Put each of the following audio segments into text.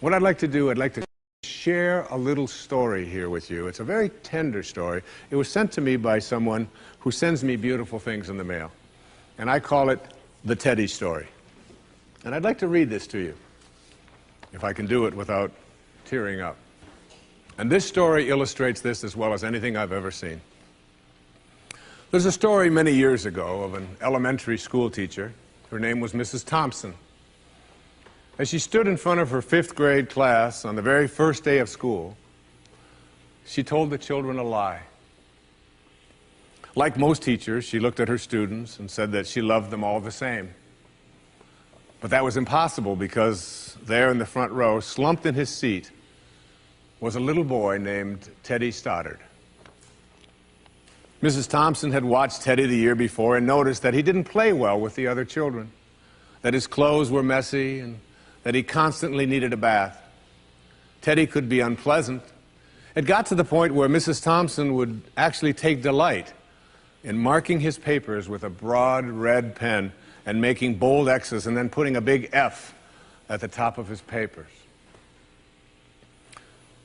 What I'd like to do, I'd like to share a little story here with you. It's a very tender story. It was sent to me by someone who sends me beautiful things in the mail. And I call it the Teddy story. And I'd like to read this to you, if I can do it without tearing up. And this story illustrates this as well as anything I've ever seen. There's a story many years ago of an elementary school teacher. Her name was Mrs. Thompson. As she stood in front of her 5th grade class on the very first day of school, she told the children a lie. Like most teachers, she looked at her students and said that she loved them all the same. But that was impossible because there in the front row, slumped in his seat, was a little boy named Teddy Stallard. Mrs. Thompson had watched Teddy the year before and noticed that he didn't play well with the other children, that his clothes were messy and that he constantly needed a bath. Teddy could be unpleasant. It got to the point where Mrs. Thompson would actually take delight in marking his papers with a broad red pen and making bold X's and then putting a big F at the top of his papers.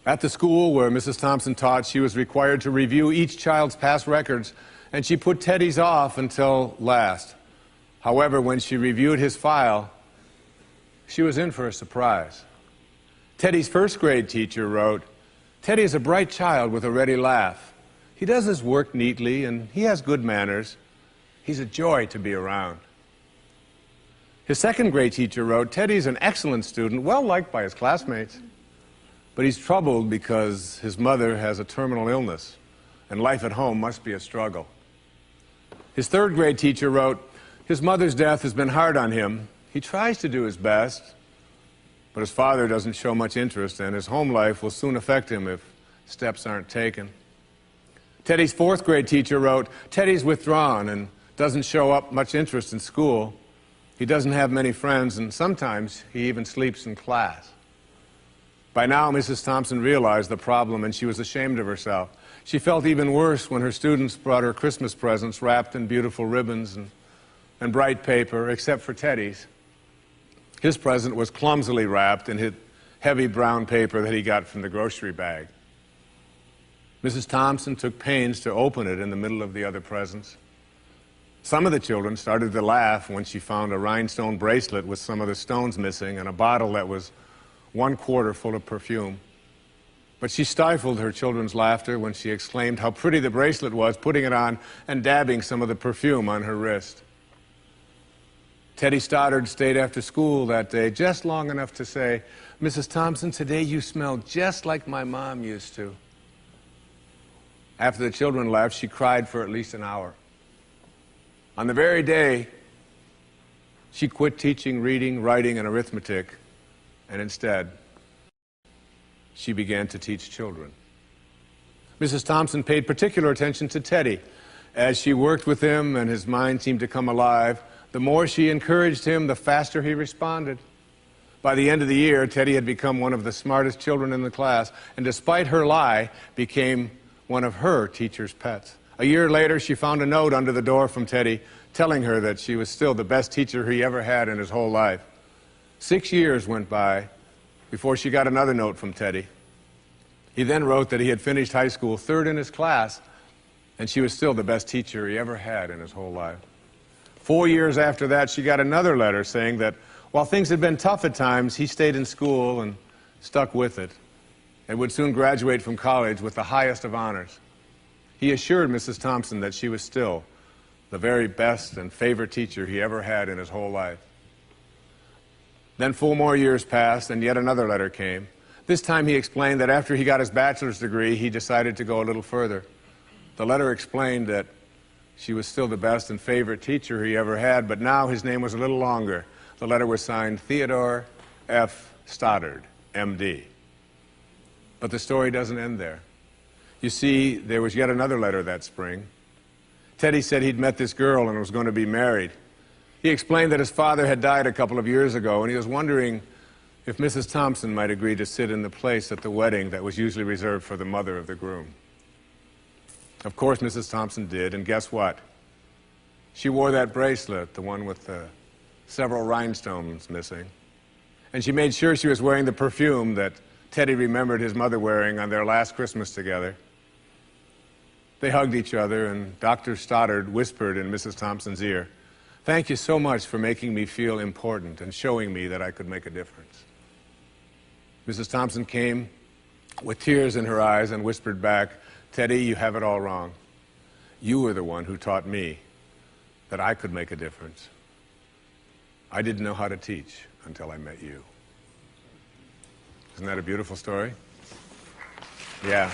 At the school where Mrs. Thompson taught, she was required to review each child's past records, and she put Teddy's off until last. However, when she reviewed his file, she was in for a surprise. Teddy's 1st grade teacher wrote, "Teddy is a bright child with a ready laugh. He does his work neatly and he has good manners. He's a joy to be around." His 2nd grade teacher wrote, "Teddy's an excellent student, well liked by his classmates, but he's troubled because his mother has a terminal illness and life at home must be a struggle." His 3rd grade teacher wrote, "His mother's death has been hard on him. He tries to do his best, but his father doesn't show much interest, and his home life will soon affect him if steps aren't taken." Teddy's 4th grade teacher wrote, "Teddy's withdrawn and doesn't show up much interest in school. He doesn't have many friends, and sometimes he even sleeps in class." By now, Mrs. Thompson realized the problem, and she was ashamed of herself. She felt even worse when her students brought her Christmas presents wrapped in beautiful ribbons and bright paper, except for Teddy's. His present was clumsily wrapped in heavy brown paper that he got from the grocery bag. Mrs. Thompson took pains to open it in the middle of the other presents. Some of the children started to laugh when she found a rhinestone bracelet with some of the stones missing and a bottle that was 1/4 full of perfume. But she stifled her children's laughter when she exclaimed how pretty the bracelet was, putting it on and dabbing some of the perfume on her wrist. Teddy Stallard stayed after school that day just long enough to say, "Mrs. Thompson, today you smell just like my mom used to." After the children left, she cried for at least an hour. On the very day, she quit teaching reading, writing, and arithmetic, and instead, she began to teach children. Mrs. Thompson paid particular attention to Teddy. As she worked with him and his mind seemed to come alive, the more she encouraged him, the faster he responded. By the end of the year, Teddy had become one of the smartest children in the class, and despite her lie, became one of her teacher's pets. A year later, she found a note under the door from Teddy telling her that she was still the best teacher he ever had in his whole life. 6 years went by before she got another note from Teddy. He then wrote that he had finished high school 3rd in his class, and she was still the best teacher he ever had in his whole life. 4 years after that, she got another letter saying that while things had been tough at times, he stayed in school and stuck with it and would soon graduate from college with the highest of honors. He assured Mrs. Thompson that she was still the very best and favorite teacher he ever had in his whole life. Then 4 more years passed, and yet another letter came. This time he explained that after he got his bachelor's degree, he decided to go a little further. The letter explained that she was still the best and favorite teacher he ever had, but now his name was a little longer. The letter was signed Theodore F. Stallard, M.D. But the story doesn't end there. You see, there was yet another letter that spring. Teddy said he'd met this girl and was going to be married. He explained that his father had died a couple of years ago, and he was wondering if Mrs. Thompson might agree to sit in the place at the wedding that was usually reserved for the mother of the groom. Of course, Mrs. Thompson did, and guess what? She wore that bracelet, the one with the several rhinestones missing. And she made sure she was wearing the perfume that Teddy remembered his mother wearing on their last Christmas together. They hugged each other, and Dr. Stoddard whispered in Mrs. Thompson's ear, "Thank you so much for making me feel important and showing me that I could make a difference." Mrs. Thompson came with tears in her eyes and whispered back, "Teddy, you have it all wrong. You were the one who taught me that I could make a difference. I didn't know how to teach until I met you." Isn't that a beautiful story? Yeah.